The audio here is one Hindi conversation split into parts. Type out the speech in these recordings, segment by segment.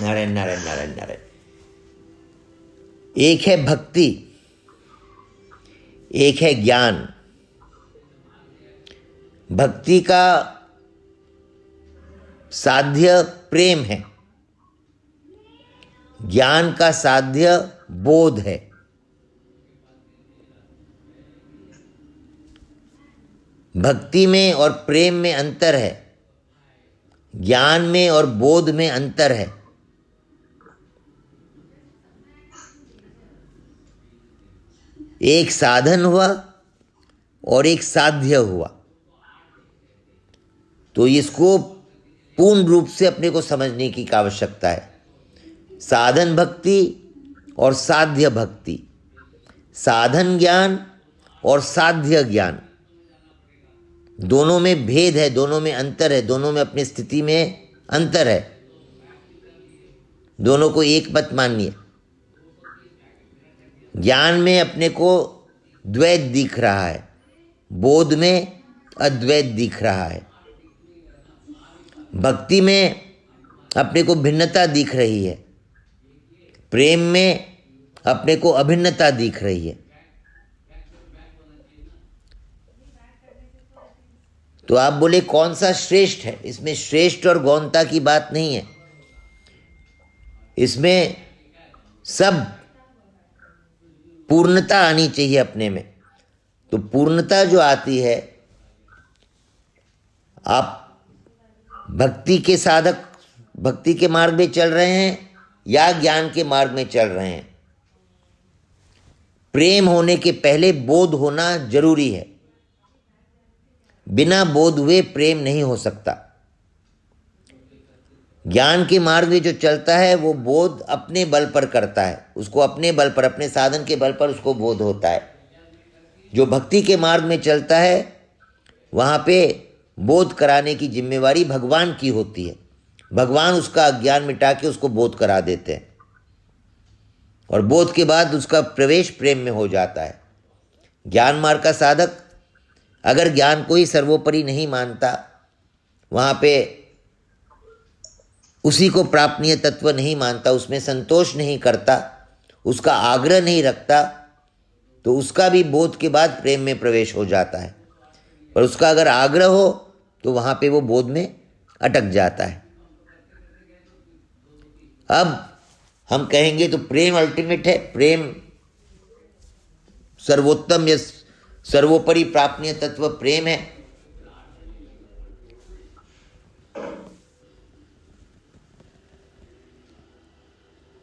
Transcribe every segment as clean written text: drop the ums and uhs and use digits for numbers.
नारायण नारायण नारायण नारायण। एक है भक्ति, एक है ज्ञान। भक्ति का साध्य प्रेम है, ज्ञान का साध्य बोध है। भक्ति में और प्रेम में अंतर है, ज्ञान में और बोध में अंतर है। एक साधन हुआ और एक साध्य हुआ, तो इसको पूर्ण रूप से अपने को समझने की आवश्यकता है। साधन भक्ति और साध्य भक्ति, साधन ज्ञान और साध्य ज्ञान, दोनों में भेद है, दोनों में अंतर है, दोनों में अपनी स्थिति में अंतर है। दोनों को एक मत मानिए। ज्ञान में अपने को द्वैत दिख रहा है, बोध में अद्वैत दिख रहा है। भक्ति में अपने को भिन्नता दिख रही है, प्रेम में अपने को अभिन्नता दिख रही है। तो आप बोले कौन सा श्रेष्ठ है? इसमें श्रेष्ठ और गौणता की बात नहीं है, इसमें सब पूर्णता आनी चाहिए अपने में। तो पूर्णता जो आती है, आप भक्ति के साधक, भक्ति के मार्ग में चल रहे हैं या ज्ञान के मार्ग में चल रहे हैं। प्रेम होने के पहले बोध होना जरूरी है, बिना बोध हुए प्रेम नहीं हो सकता। ज्ञान के मार्ग में जो चलता है वो बोध अपने बल पर करता है, उसको अपने बल पर, अपने साधन के बल पर उसको बोध होता है। जो भक्ति के मार्ग में चलता है वहाँ पे बोध कराने की जिम्मेवारी भगवान की होती है। भगवान उसका अज्ञान मिटा के उसको बोध करा देते हैं, और बोध के बाद उसका प्रवेश प्रेम में हो जाता है। ज्ञान मार्ग का साधक अगर ज्ञान को ही सर्वोपरि नहीं मानता, वहाँ पे उसी को प्रापणीय तत्व नहीं मानता, उसमें संतोष नहीं करता, उसका आग्रह नहीं रखता, तो उसका भी बोध के बाद प्रेम में प्रवेश हो जाता है। पर उसका अगर आग्रह हो तो वहाँ पे वो बोध में अटक जाता है। अब हम कहेंगे तो प्रेम अल्टीमेट है, प्रेम सर्वोत्तम या सर्वोपरि प्रापणीय तत्व प्रेम है।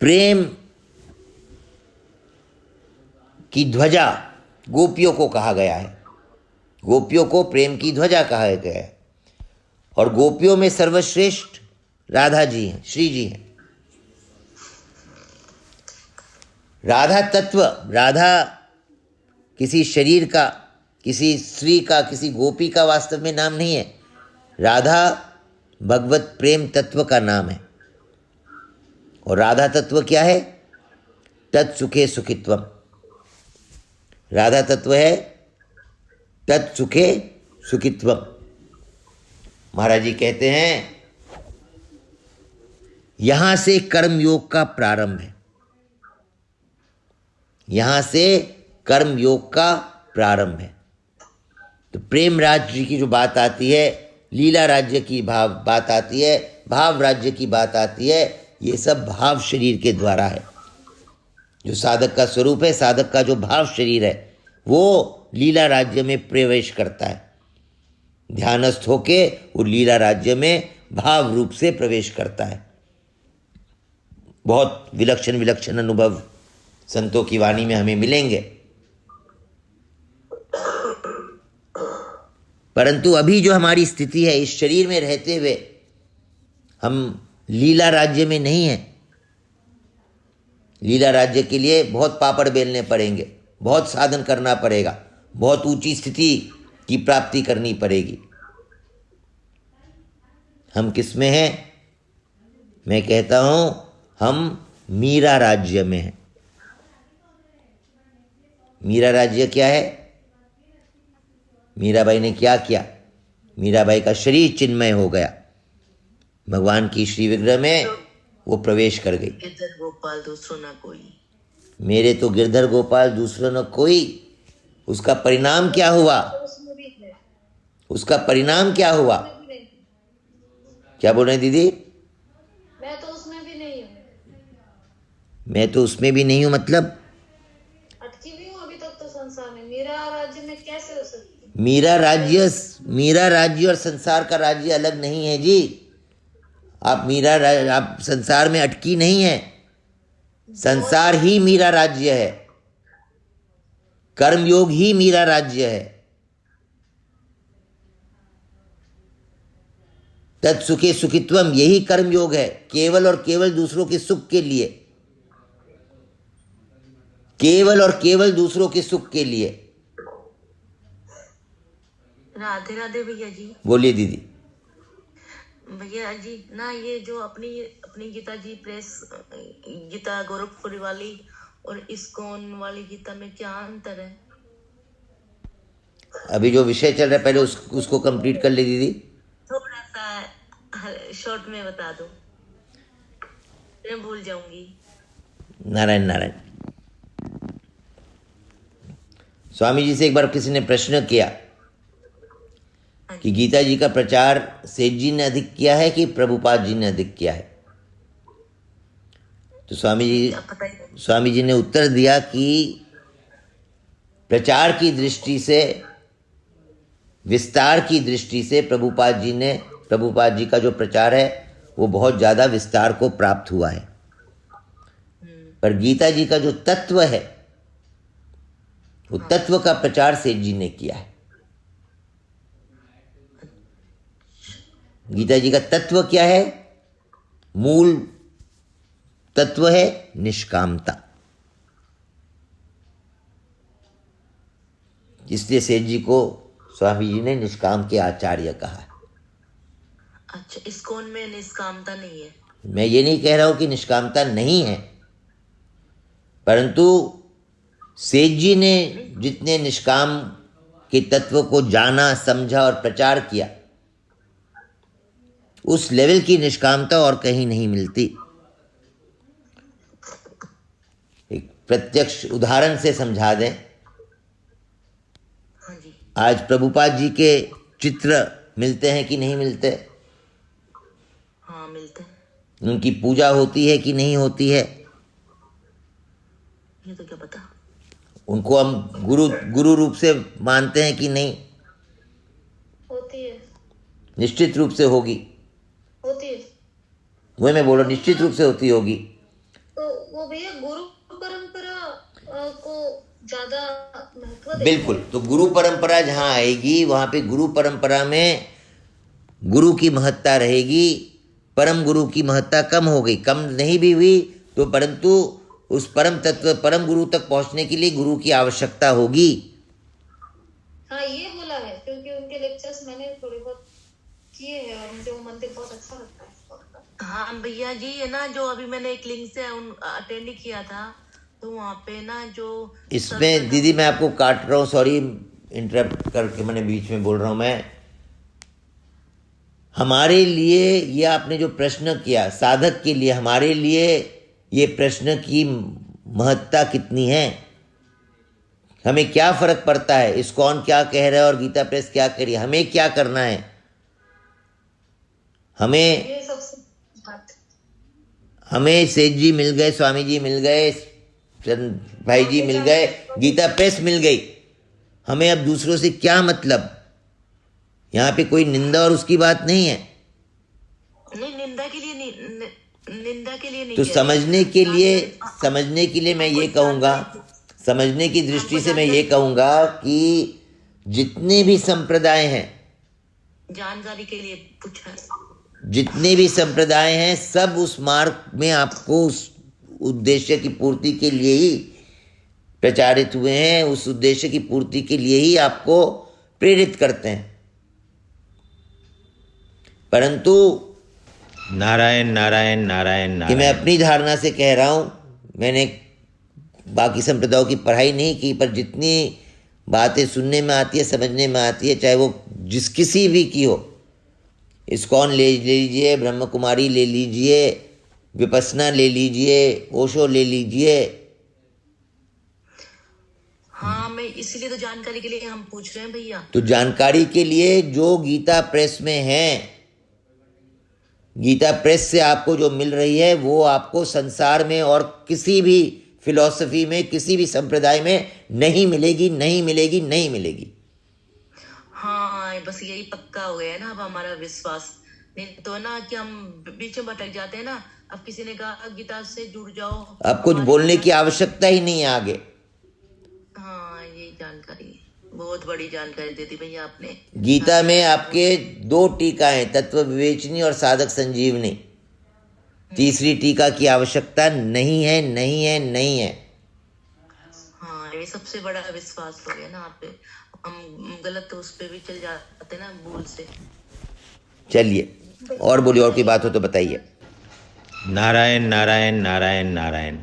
प्रेम की ध्वजा गोपियों को कहा गया है, गोपियों को प्रेम की ध्वजा कहा गया है, और गोपियों में सर्वश्रेष्ठ राधा जी हैं, श्री जी हैं। राधा तत्व, राधा किसी शरीर का, किसी स्त्री का, किसी गोपी का वास्तव में नाम नहीं है। राधा भगवत प्रेम तत्व का नाम है। और राधा तत्व क्या है? तत्सुखे सुखित्वम। राधा तत्व है तत्सुखे सुखित्वम। महाराज जी कहते हैं यहां से कर्मयोग का प्रारंभ है, यहां से कर्मयोग का प्रारंभ है। तो प्रेम राज्य की जो बात आती है, लीला राज्य की बात आती है, भाव राज्य की बात आती है, ये सब भाव शरीर के द्वारा है। जो साधक का स्वरूप है, साधक का जो भाव शरीर है, वो लीला राज्य में प्रवेश करता है। ध्यानस्थ होके वो लीला राज्य में भाव रूप से प्रवेश करता है। बहुत विलक्षण विलक्षण अनुभव संतों की वाणी में हमें मिलेंगे। परंतु अभी जो हमारी स्थिति है, इस शरीर में रहते हुए हम लीला राज्य में नहीं है। लीला राज्य के लिए बहुत पापड़ बेलने पड़ेंगे, बहुत साधन करना पड़ेगा, बहुत ऊंची स्थिति की प्राप्ति करनी पड़ेगी। हम किस में हैं? मैं कहता हूं हम मीरा राज्य में हैं। मीरा राज्य क्या है? मीराबाई ने क्या किया? मीराबाई का शरीर चिन्मय हो गया। भगवान की श्री विग्रह में वो प्रवेश कर गई। गिरधर गोपाल दूसरों न कोई, मेरे तो गिरधर गोपाल दूसरों न कोई। उसका परिणाम क्या हुआ? उसमें भी है, उसका परिणाम क्या हुआ? उसमें भी नहीं, क्या बोल रहे हैं दीदी? मैं तो उसमें भी नहीं हूँ, मैं तो उसमें भी नहीं हूं मतलब? अटकी हुई हूँ अभी तक तो संसार में। मेरा राज्य में कैसे हो सकती? मेरा राज्य और संसार का राज्य अलग नहीं है जी। आप संसार में अटकी नहीं है। संसार ही मेरा राज्य है, कर्मयोग ही मेरा राज्य है। तत्सुखे सुखित्वम, यही कर्मयोग है, केवल और केवल दूसरों के सुख के लिए, केवल और केवल दूसरों के सुख के लिए। राधे राधे भैया जी। बोलिए दीदी। भैया जी ना, ये जो अपनी अपनी गीता जी प्रेस, गीता गोरखपुरी वाली और इस्कॉन वाली गीता में क्या अंतर है? अभी जो विषय चल रहा है पहले उसको कंप्लीट कर ले दीदी। थोड़ा सा शॉर्ट में बता दो, मैं भूल जाऊंगी। नारायण नारायण। स्वामी जी से एक बार किसी ने प्रश्न किया कि गीता जी का प्रचार सेठ जी ने अधिक किया है कि प्रभुपाद जी ने अधिक किया है? तो स्वामी जी ने उत्तर दिया कि प्रचार की दृष्टि से, विस्तार की दृष्टि से प्रभुपाद जी का जो प्रचार है वो बहुत ज़्यादा विस्तार को प्राप्त हुआ है, पर गीता जी का जो तत्व है वो तत्व का प्रचार सेठ जी ने किया है। गीता जी का तत्व क्या है? मूल तत्व है निष्कामता। इसलिए सेठ जी को स्वामी जी ने निष्काम के आचार्य कहा है। अच्छा, इस्कॉन में निष्कामता नहीं है? मैं ये नहीं कह रहा हूं कि निष्कामता नहीं है, परंतु सेठ जी ने जितने निष्काम के तत्व को जाना, समझा और प्रचार किया, उस लेवल की निष्कामता और कहीं नहीं मिलती। एक प्रत्यक्ष उदाहरण से समझा दें। हाँ जी। आज प्रभुपाद जी के चित्र मिलते हैं कि नहीं मिलते? हाँ, मिलते हैं। उनकी पूजा होती है कि नहीं होती है? ये तो क्या पता। उनको हम गुरु रूप से मानते हैं कि नहीं? होती है, निश्चित रूप से होगी। होती है। वही मैं बोल रहा हूं, निश्चित रूप से होती होगी। तो वो भैया गुरु परंपरा को ज्यादा महत्व देते बिल्कुल। तो गुरु परंपरा जहाँ आएगी वहाँ पे गुरु परंपरा में गुरु की महत्ता रहेगी, परम गुरु की महत्ता कम हो गई, कम नहीं भी हुई तो, परंतु उस परम तत्व, परम गुरु तक पहुँचने के लिए गुरु की आवश्यकता होगी। हाँ, ये बोला है, क्योंकि उनके लेक्चर्स मैंने थोड़े बहुत किए हैं और मुझे वो मंदिर बहुत अच्छा लगता है। हाँ भैया जी, ये ना जो अभी मैंने एक लिंक से अटेंड किया था, तो वहाँ पे ना जो इसमें दीदी मैं आपको काट रहा हूँ, सॉरी इंटरप्ट करके मैंने बीच में बोल रहा हूँ मैं। हमारे लिए ये आपने जो प्रश्न किया, साधक के लिए हमारे लिए ये प्रश्न की महत्ता कितनी है? हमें क्या फर्क पड़ता है इस्कॉन क्या कह रहा है और गीता प्रेस क्या कह रही है? हमें क्या करना है? हमें सेठ जी मिल गए, स्वामी जी मिल गए, चंद भाई जी मिल गए, गीता प्रेस मिल गई, हमें अब दूसरों से क्या मतलब? यहाँ पे कोई निंदा और उसकी बात नहीं है। नहीं, निंदा के लिए नहीं। तो समझने के लिए मैं ये कहूँगा, समझने की दृष्टि से मैं ये कहूँगा कि जितने भी संप्रदाय हैं, जानकारी के लिए पूछा, जितने भी संप्रदाय हैं, सब उस मार्ग में आपको उस उद्देश्य की पूर्ति के लिए ही प्रचारित हुए हैं, उस उद्देश्य की पूर्ति के लिए ही आपको प्रेरित करते हैं। परंतु नारायण नारायण नारायण नारायण, कि मैं अपनी धारणा से कह रहा हूँ, मैंने बाकी संप्रदायों की पढ़ाई नहीं की, पर जितनी बातें सुनने में आती है, समझने में आती है, चाहे वो किसी भी की हो, इस्कॉन ले लीजिए, ब्रह्म कुमारी ले लीजिए, विपस्सना ले लीजिए, ओशो ले लीजिए। हाँ, मैं इसीलिए तो जानकारी के लिए हम पूछ रहे हैं भैया। तो जानकारी के लिए जो गीता प्रेस में है, गीता प्रेस से आपको जो मिल रही है वो आपको संसार में और किसी भी फिलॉसफी में, किसी भी संप्रदाय में नहीं मिलेगी, नहीं मिलेगी, नहीं मिलेगी। हाँ, बस यही पक्का हो गया है ना अब हमारा विश्वास। नहीं तो ना कि हम बीच में भटक जाते हैं ना। अब किसी ने कहा गीता से जुड़ जाओ, अब कुछ बोलने की आवश्यकता ही नहीं है आगे। हाँ, यही जानकारी, बहुत बड़ी जानकारी दे दी भैया आपने। गीता में आपके 2 टीकाएं, तत्व विवेचनी और साधक संजीवनी। तीसरी टीका की आवश्यकता नहीं है, नहीं है, नहीं है। हाँ, ये सबसे बड़ा विश्वास हो गया ना आप पे। हम गलत तो उस पे भी चल जाते ना भूल से। चलिए और बोलिए, और कोई बात हो तो बताइए। नारायण नारायण नारायण नारायण।